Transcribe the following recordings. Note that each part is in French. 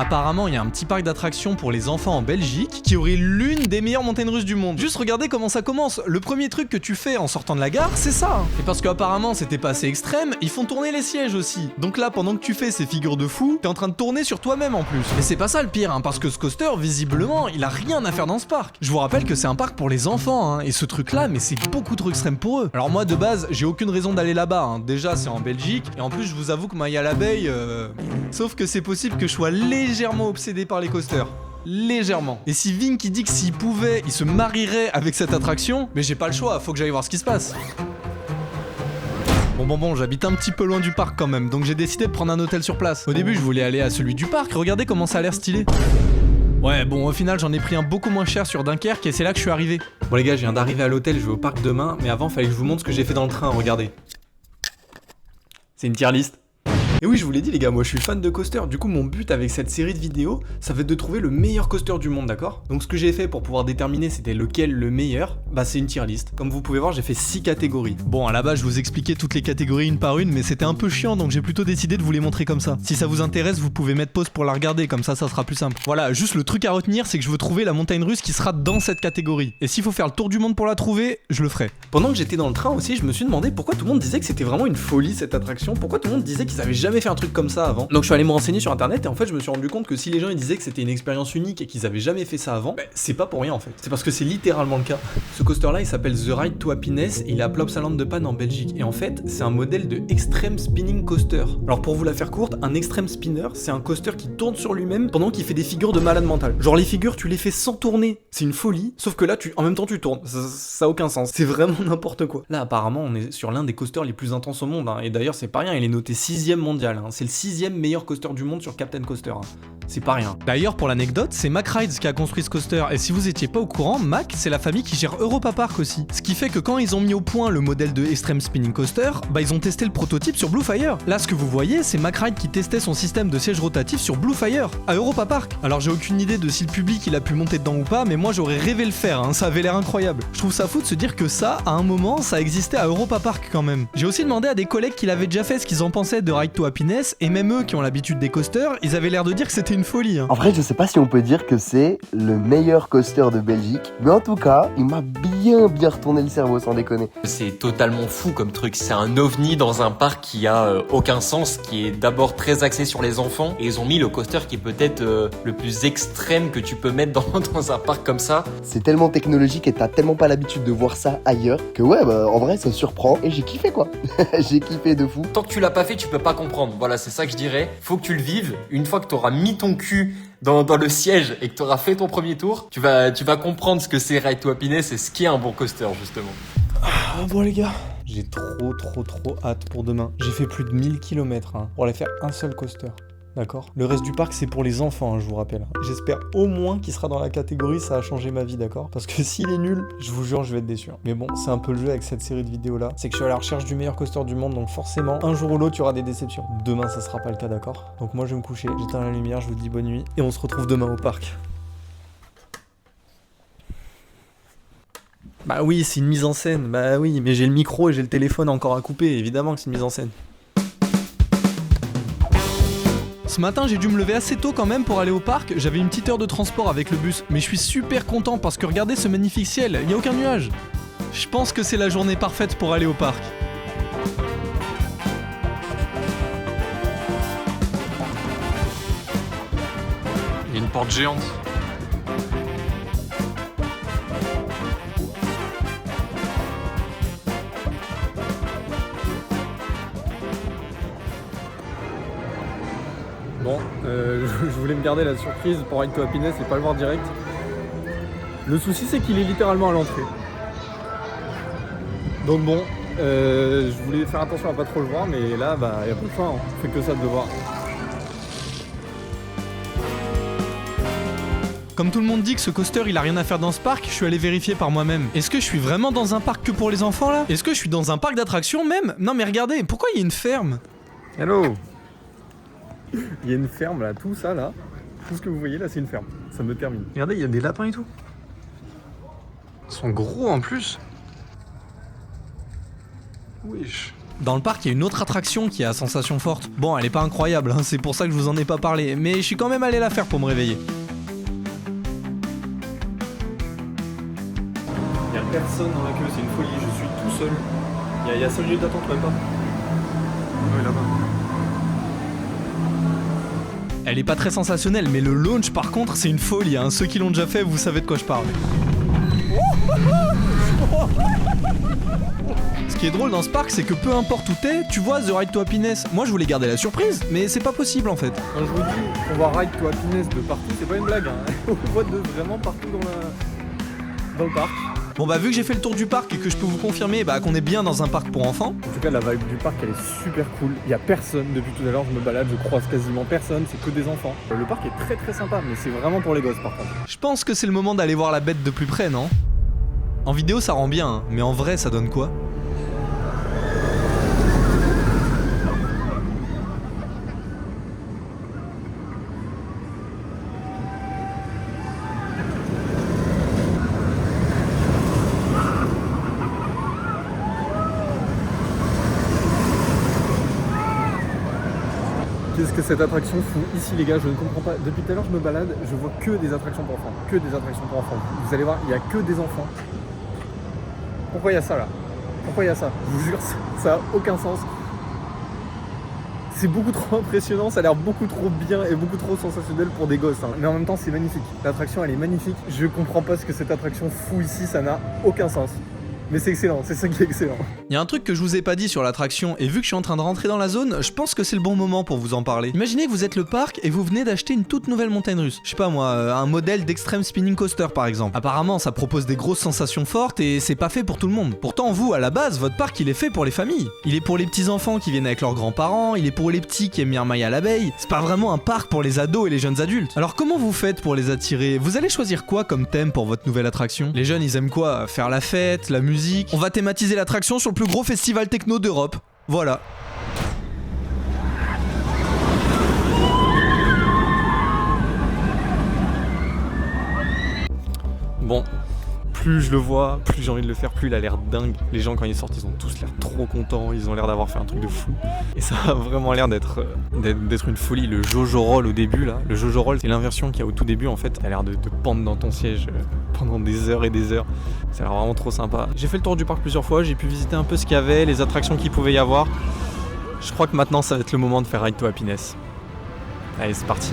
Apparemment, il y a un petit parc d'attractions pour les enfants en Belgique qui aurait l'une des meilleures montagnes russes du monde. Juste regardez comment ça commence. Le premier truc que tu fais en sortant de la gare, c'est ça. Et parce qu'apparemment c'était pas assez extrême, ils font tourner les sièges aussi. Donc là, pendant que tu fais ces figures de fou, t'es en train de tourner sur toi-même en plus. Et c'est pas ça le pire, parce que ce coaster, visiblement, il a rien à faire dans ce parc. Je vous rappelle que c'est un parc pour les enfants, et ce truc-là, mais c'est beaucoup trop extrême pour eux. Alors moi, de base, j'ai aucune raison d'aller là-bas. Déjà, c'est en Belgique, et en plus, je vous avoue que Maya l'abeille, sauf que c'est possible que je sois légèrement obsédé par les coasters. Légèrement. Et si Vinky dit que s'il pouvait, il se marierait avec cette attraction, mais j'ai pas le choix, faut que j'aille voir ce qui se passe. Bon, j'habite un petit peu loin du parc quand même, donc j'ai décidé de prendre un hôtel sur place. Au début, je voulais aller à celui du parc, regardez comment ça a l'air stylé. Ouais, bon, au final, j'en ai pris un beaucoup moins cher sur Dunkerque et c'est là que je suis arrivé. Bon les gars, je viens d'arriver à l'hôtel, je vais au parc demain, mais avant, fallait que je vous montre ce que j'ai fait dans le train, regardez. C'est une tier list. Et oui, je vous l'ai dit les gars, moi je suis fan de coaster. Du coup, mon but avec cette série de vidéos, ça va être de trouver le meilleur coaster du monde, d'accord? Donc ce que j'ai fait pour pouvoir déterminer c'était lequel le meilleur, bah c'est une tier list. Comme vous pouvez voir, j'ai fait 6 catégories. Bon, à la base, je vous expliquais toutes les catégories une par une, mais c'était un peu chiant, donc j'ai plutôt décidé de vous les montrer comme ça. Si ça vous intéresse, vous pouvez mettre pause pour la regarder, comme ça sera plus simple. Voilà, juste le truc à retenir, c'est que je veux trouver la montagne russe qui sera dans cette catégorie. Et s'il faut faire le tour du monde pour la trouver, je le ferai. Pendant que j'étais dans le train aussi, je me suis demandé pourquoi tout le monde disait que c'était vraiment une folie cette attraction, pourquoi tout le monde disait qu'ils avaient jamais fait un truc comme ça avant. Donc je suis allé me renseigner sur internet et en fait je me suis rendu compte que si les gens ils disaient que c'était une expérience unique et qu'ils avaient jamais fait ça avant, c'est pas pour rien en fait. C'est parce que c'est littéralement le cas. Ce coaster là il s'appelle The Ride to Happiness et il est à Plopsaland de Panne en Belgique. Et en fait c'est un modèle de Extreme Spinning Coaster. Alors pour vous la faire courte, un Extreme Spinner c'est un coaster qui tourne sur lui-même pendant qu'il fait des figures de malade mental. Genre les figures tu les fais sans tourner, c'est une folie, sauf que là en même temps tu tournes, ça a aucun sens, c'est vraiment n'importe quoi. Là apparemment on est sur l'un des coasters les plus intenses au monde, et d'ailleurs c'est pas rien, il est noté 6ème mondial, c'est le 6ème meilleur coaster du monde sur Captain Coaster. C'est pas rien. D'ailleurs, pour l'anecdote, c'est Mack Rides qui a construit ce coaster. Et si vous étiez pas au courant, Mack, c'est la famille qui gère Europa Park aussi. Ce qui fait que quand ils ont mis au point le modèle de Extreme Spinning Coaster, ils ont testé le prototype sur Bluefire. Là, ce que vous voyez, c'est Mack Rides qui testait son système de siège rotatif sur Bluefire, à Europa Park. Alors, j'ai aucune idée de si le public il a pu monter dedans ou pas, mais moi j'aurais rêvé le faire, ça avait l'air incroyable. Je trouve ça fou de se dire que ça, à un moment, ça existait à Europa Park quand même. J'ai aussi demandé à des collègues qui l'avaient déjà fait ce qu'ils en pensaient de Ride to Happiness, et même eux qui ont l'habitude des coasters, ils avaient l'air de dire que c'était une folie. En vrai, je sais pas si on peut dire que c'est le meilleur coaster de Belgique, mais en tout cas, il m'a bien retourné le cerveau, sans déconner. C'est totalement fou comme truc, c'est un ovni dans un parc qui a aucun sens, qui est d'abord très axé sur les enfants, et ils ont mis le coaster qui est peut-être le plus extrême que tu peux mettre dans un parc comme ça. C'est tellement technologique et t'as tellement pas l'habitude de voir ça ailleurs, que ouais, en vrai, ça surprend, et j'ai kiffé quoi. J'ai kiffé de fou. Tant que tu l'as pas fait, tu peux pas comprendre, voilà, c'est ça que je dirais. Faut que tu le vives, une fois que t'auras mis ton cul dans le siège et que t'auras fait ton premier tour, tu vas comprendre ce que c'est Ride to Happiness et ce qu'est un bon coaster justement. Bon les gars, j'ai trop hâte pour demain. J'ai fait plus de 1000 km pour aller faire un seul coaster. D'accord. Le reste du parc c'est pour les enfants, je vous rappelle. J'espère au moins qu'il sera dans la catégorie, ça a changé ma vie, d'accord? Parce que s'il est nul, je vous jure je vais être déçu. Mais bon, c'est un peu le jeu avec cette série de vidéos là. C'est que je suis à la recherche du meilleur coaster du monde, donc forcément, un jour ou l'autre, il y aura des déceptions. Demain ça sera pas le cas, d'accord? Donc moi je vais me coucher, j'éteins la lumière, je vous dis bonne nuit, et on se retrouve demain au parc. Bah oui, c'est une mise en scène, bah oui, mais j'ai le micro et j'ai le téléphone encore à couper, évidemment que c'est une mise en scène. Ce matin, j'ai dû me lever assez tôt quand même pour aller au parc. J'avais une petite heure de transport avec le bus, mais je suis super content parce que regardez ce magnifique ciel, il n'y a aucun nuage. Je pense que c'est la journée parfaite pour aller au parc. Il y a une porte géante. Bon, je voulais me garder la surprise pour Ride to Happiness et pas le voir direct. Le souci c'est qu'il est littéralement à l'entrée. Donc bon, je voulais faire attention à pas trop le voir, mais là, y a pas de choix, on fait que ça de devoir. Comme tout le monde dit que ce coaster il a rien à faire dans ce parc, je suis allé vérifier par moi-même. Est-ce que je suis vraiment dans un parc que pour les enfants là? Est-ce que je suis dans un parc d'attractions même? Non mais regardez, pourquoi il y a une ferme? Hello. Il y a une ferme là, tout ça là, tout ce que vous voyez là c'est une ferme, ça me termine. Regardez, il y a des lapins et tout. Ils sont gros en plus. Wesh. Dans le parc, il y a une autre attraction qui est à sensation forte. Bon, elle est pas incroyable, hein, c'est pour ça que je vous en ai pas parlé, mais je suis quand même allé la faire pour me réveiller. Il y a personne dans la queue, c'est une folie, je suis tout seul. Il y a 5 minutes d'attente, même pas. Oui, là-bas. Elle est pas très sensationnelle, mais le launch par contre, c'est une folie, hein. Ceux qui l'ont déjà fait, vous savez de quoi je parle. Ce qui est drôle dans ce parc, c'est que peu importe où t'es, tu vois The Ride to Happiness. Moi, je voulais garder la surprise, mais c'est pas possible en fait. Quand je vous dis qu'on voit Ride to Happiness de partout, c'est pas une blague, hein. On le voit de vraiment partout dans le parc. Bon bah vu que j'ai fait le tour du parc et que je peux vous confirmer qu'on est bien dans un parc pour enfants. En tout cas, la vibe du parc, elle est super cool. Il y a personne depuis tout à l'heure, je me balade, je croise quasiment personne, c'est que des enfants. Le parc est très très sympa, mais c'est vraiment pour les gosses par contre. Je pense que c'est le moment d'aller voir la bête de plus près, non? En vidéo ça rend bien, hein, mais en vrai ça donne quoi? Qu'est-ce que cette attraction fout ici les gars, je ne comprends pas. Depuis tout à l'heure je me balade, je vois que des attractions pour enfants. Que des attractions pour enfants. Vous allez voir, il n'y a que des enfants. Pourquoi il y a ça là? Pourquoi il y a ça? Je vous jure, ça a aucun sens. C'est beaucoup trop impressionnant, ça a l'air beaucoup trop bien et beaucoup trop sensationnel pour des gosses. Hein. Mais en même temps c'est magnifique. L'attraction elle est magnifique. Je comprends pas ce que cette attraction fout ici, ça n'a aucun sens. Mais c'est excellent, c'est ça qui est excellent. Il y a un truc que je vous ai pas dit sur l'attraction, et vu que je suis en train de rentrer dans la zone, je pense que c'est le bon moment pour vous en parler. Imaginez que vous êtes le parc et vous venez d'acheter une toute nouvelle montagne russe. Je sais pas moi, un modèle d'Extreme Spinning Coaster par exemple. Apparemment ça propose des grosses sensations fortes et c'est pas fait pour tout le monde. Pourtant vous, à la base, votre parc il est fait pour les familles. Il est pour les petits enfants qui viennent avec leurs grands-parents, il est pour les petits qui aiment Mireille à l'abeille. C'est pas vraiment un parc pour les ados et les jeunes adultes. Alors comment vous faites pour les attirer? Vous allez choisir quoi comme thème pour votre nouvelle attraction? Les jeunes ils aiment quoi? Faire la fête, la musique? On va thématiser l'attraction sur le plus gros festival techno d'Europe. Voilà. Bon, plus je le vois, plus j'ai envie de le faire, plus il a l'air dingue. Les gens quand ils sortent, ils ont tous l'air trop contents, ils ont l'air d'avoir fait un truc de fou. Et ça a vraiment l'air d'être une folie. Le Jojo Roll au début là, le Jojo Roll c'est l'inversion qu'il y a au tout début en fait. T'as l'air de pendre dans ton siège pendant des heures et des heures. Ça a l'air vraiment trop sympa. J'ai fait le tour du parc plusieurs fois, j'ai pu visiter un peu ce qu'il y avait, les attractions qu'il pouvait y avoir. Je crois que maintenant ça va être le moment de faire Ride to Happiness. Allez, c'est parti.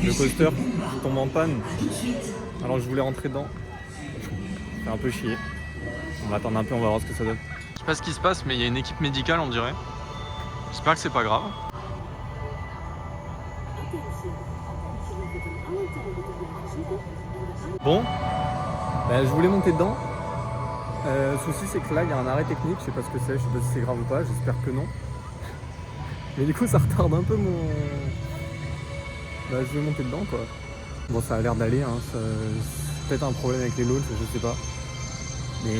Le coaster tombe en panne. Alors je voulais rentrer dedans. Ça fait un peu chier. On va attendre un peu, on va voir ce que ça donne. Je sais pas ce qui se passe, mais il y a une équipe médicale, on dirait. J'espère que c'est pas grave. Bon, je voulais monter dedans. Le souci c'est que là il y a un arrêt technique, je sais pas ce que c'est, je sais pas si c'est grave ou pas, j'espère que non. Mais du coup ça retarde un peu mon... je vais monter dedans quoi. Bon ça a l'air d'aller, hein. C'est peut-être un problème avec les launches, je sais pas. Mais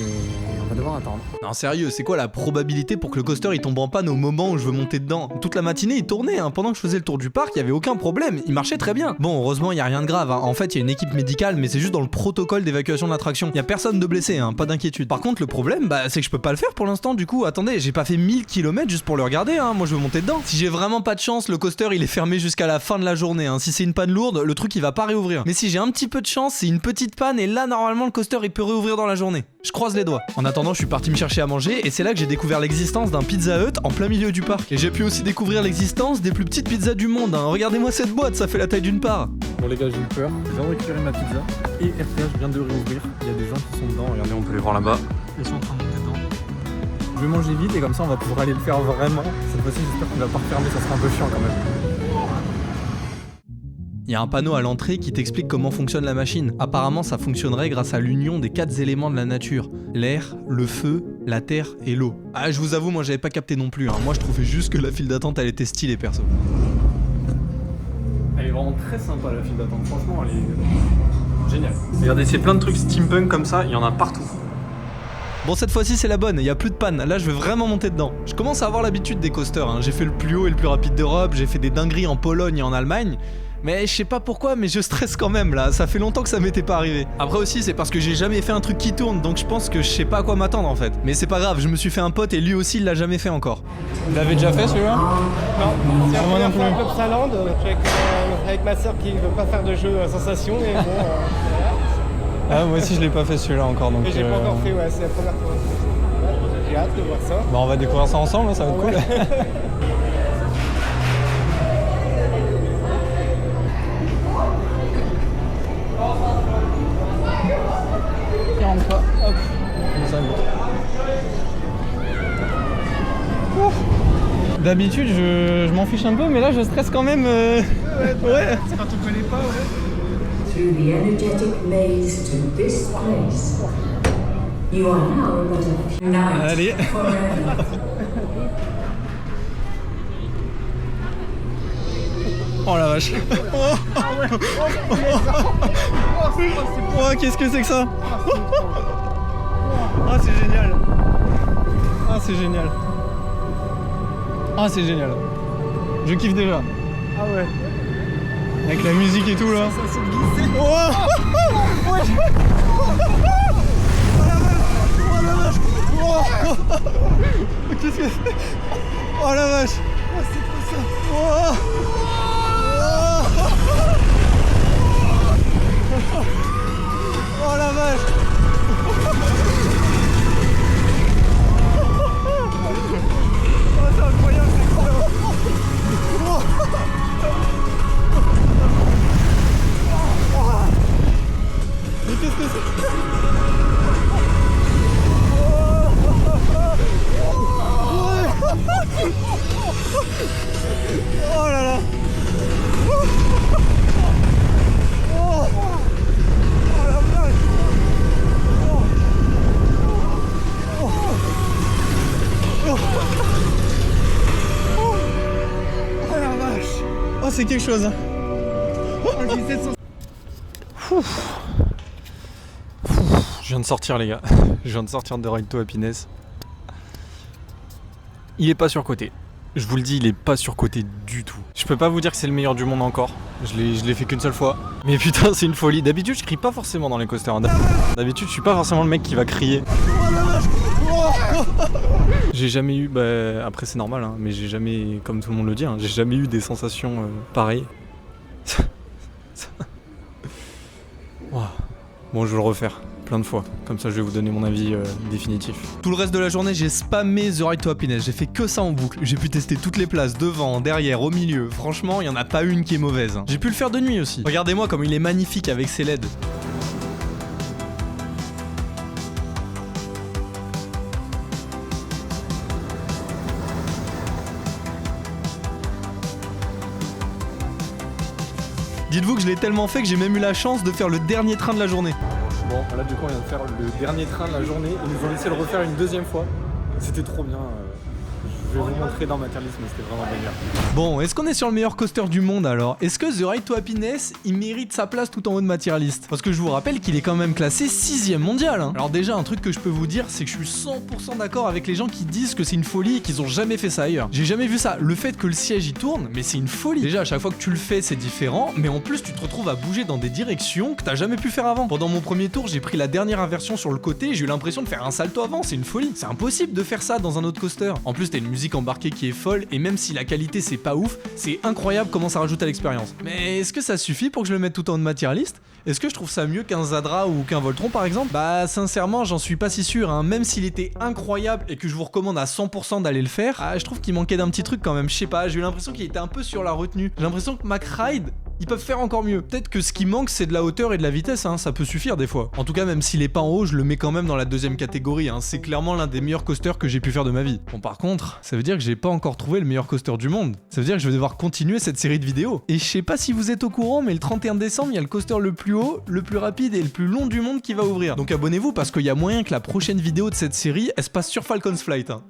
on va devoir attendre. Non sérieux, c'est quoi la probabilité pour que le coaster il tombe en panne au moment où je veux monter dedans? Toute la matinée il tournait, hein. Pendant que je faisais le tour du parc, il y avait aucun problème, il marchait très bien. Bon, heureusement il y a rien de grave, hein. En fait il y a une équipe médicale, mais c'est juste dans le protocole d'évacuation de l'attraction. Il y a personne de blessé, hein, pas d'inquiétude. Par contre le problème, c'est que je peux pas le faire pour l'instant. Du coup, attendez, j'ai pas fait 1000 km juste pour le regarder, hein. Moi je veux monter dedans. Si j'ai vraiment pas de chance, le coaster il est fermé jusqu'à la fin de la journée, hein. Si c'est une panne lourde, le truc il va pas réouvrir. Mais si j'ai un petit peu de chance, c'est une petite panne et là normalement le coaster il peut réouvrir dans la journée. Je croise les doigts. En attendant, je suis parti me chercher à manger et c'est là que j'ai découvert l'existence d'un Pizza Hut en plein milieu du parc. Et j'ai pu aussi découvrir l'existence des plus petites pizzas du monde, hein. Regardez-moi cette boîte, ça fait la taille d'une part. Bon les gars, j'ai eu peur, je viens de récupérer ma pizza et RTH vient de réouvrir. Il y a des gens qui sont dedans, regardez, on peut les voir là-bas. Ils sont en train de monter dedans. Je vais manger vite et comme ça on va pouvoir aller le faire vraiment. Cette fois-ci j'espère qu'on va pas refermer, ça sera un peu chiant quand même. Il y a un panneau à l'entrée qui t'explique comment fonctionne la machine. Apparemment, ça fonctionnerait grâce à l'union des 4 éléments de la nature. L'air, le feu, la terre et l'eau. Ah, je vous avoue, moi j'avais pas capté non plus. Hein. Moi je trouvais juste que la file d'attente elle était stylée perso. Elle est vraiment très sympa la file d'attente, franchement elle est géniale. Regardez, c'est plein de trucs steampunk comme ça, il y en a partout. Bon, cette fois-ci c'est la bonne, il y a plus de panne, là je vais vraiment monter dedans. Je commence à avoir l'habitude des coasters, hein. J'ai fait le plus haut et le plus rapide d'Europe, j'ai fait des dingueries en Pologne et en Allemagne. Mais je sais pas pourquoi, mais je stresse quand même là, ça fait longtemps que ça m'était pas arrivé. Après aussi c'est parce que j'ai jamais fait un truc qui tourne, donc je pense que je sais pas à quoi m'attendre en fait. Mais c'est pas grave, je me suis fait un pote et lui aussi il l'a jamais fait encore. Vous l'avez déjà fait celui-là? Non, c'est la première fois au Club Saland, avec ma soeur qui veut pas faire de jeu à sensation, et bon... Ah, moi aussi je l'ai pas fait celui-là encore donc... Et j'ai pas encore fait, ouais, c'est la première fois. J'ai hâte de voir ça. Bah on va découvrir ça ensemble, hein, ça va être cool. Hop, d'habitude je m'en fiche un peu mais là je stresse quand même ouais. C'est quand on connaît pas, ouais. Through the energetic maze to this place. You are now but a few nights Allez. forever. Oh la vache. Oh, qu'est-ce que c'est que ça? Ah c'est génial. Ah c'est génial. Ah c'est génial. Je kiffe déjà. Ah ouais. Avec la musique et tout là. Oh la vache. Qu'est-ce que c'est? Oh la vache. C'est quoi ça? Oh la vache. Oh c'est incroyable, c'est incroyable. Mais qu'est-ce que c'est? Oh là là. Oh la vache. Oh la vache. Oh c'est quelque chose. Je viens de sortir les gars. Je viens de sortir de Ride to Happiness. Il est pas surcoté. Je vous le dis, il est pas surcoté du tout. Je peux pas vous dire que c'est le meilleur du monde encore. Je l'ai fait qu'une seule fois. Mais putain, c'est une folie. D'habitude, je crie pas forcément dans les coasters. D'habitude, je suis pas forcément le mec qui va crier. J'ai jamais eu, bah après c'est normal, hein, mais j'ai jamais, comme tout le monde le dit, hein, j'ai jamais eu des sensations pareilles. Wow. Bon, je vais le refaire plein de fois, comme ça je vais vous donner mon avis définitif. Tout le reste de la journée j'ai spammé The Ride to Happiness, j'ai fait que ça en boucle, j'ai pu tester toutes les places, devant, derrière, au milieu, franchement il y en a pas une qui est mauvaise. Hein. J'ai pu le faire de nuit aussi, regardez-moi comme il est magnifique avec ses LED. Dites-vous que je l'ai tellement fait que j'ai même eu la chance de faire le dernier train de la journée. Bon, là du coup on vient de faire le dernier train de la journée et ils nous ont laissé le refaire une deuxième fois. C'était trop bien. Je vais vous montrer dans Materialist, mais c'était vraiment délire. Bon, est-ce qu'on est sur le meilleur coaster du monde alors? Est-ce que The Ride to Happiness, il mérite sa place tout en haut de Materialist? Parce que je vous rappelle qu'il est quand même classé 6ème mondial. Hein. Alors déjà, un truc que je peux vous dire, c'est que je suis 100% d'accord avec les gens qui disent que c'est une folie et qu'ils ont jamais fait ça ailleurs. J'ai jamais vu ça. Le fait que le siège y tourne, mais c'est une folie. Déjà, à chaque fois que tu le fais, c'est différent, mais en plus, tu te retrouves à bouger dans des directions que t'as jamais pu faire avant. Pendant mon premier tour, j'ai pris la dernière inversion sur le côté et j'ai eu l'impression de faire un salto avant. C'est une folie. C'est impossible de faire ça dans un autre coaster. En plus, t'as une musique embarquée qui est folle et même si la qualité c'est pas ouf, c'est incroyable comment ça rajoute à l'expérience. Mais est-ce que ça suffit pour que je le mette tout en haut de Materialist? Est-ce que je trouve ça mieux qu'un Zadra ou qu'un Voltron par exemple? Bah sincèrement j'en suis pas si sûr, hein. Même s'il était incroyable et que je vous recommande à 100% d'aller le faire, je trouve qu'il manquait d'un petit truc quand même, je sais pas, j'ai eu l'impression qu'il était un peu sur la retenue. J'ai l'impression que MacRide Ils peuvent faire encore mieux. Peut-être que ce qui manque c'est de la hauteur et de la vitesse, hein, ça peut suffire des fois. En tout cas, même s'il est pas en haut, je le mets quand même dans la deuxième catégorie, hein. C'est clairement l'un des meilleurs coasters que j'ai pu faire de ma vie. Bon, par contre, ça veut dire que j'ai pas encore trouvé le meilleur coaster du monde. Ça veut dire que je vais devoir continuer cette série de vidéos. Et je sais pas si vous êtes au courant, mais le 31 décembre, il y a le coaster le plus haut, le plus rapide et le plus long du monde qui va ouvrir. Donc abonnez-vous parce qu'il y a moyen que la prochaine vidéo de cette série, elle se passe sur Falcon's Flight, hein.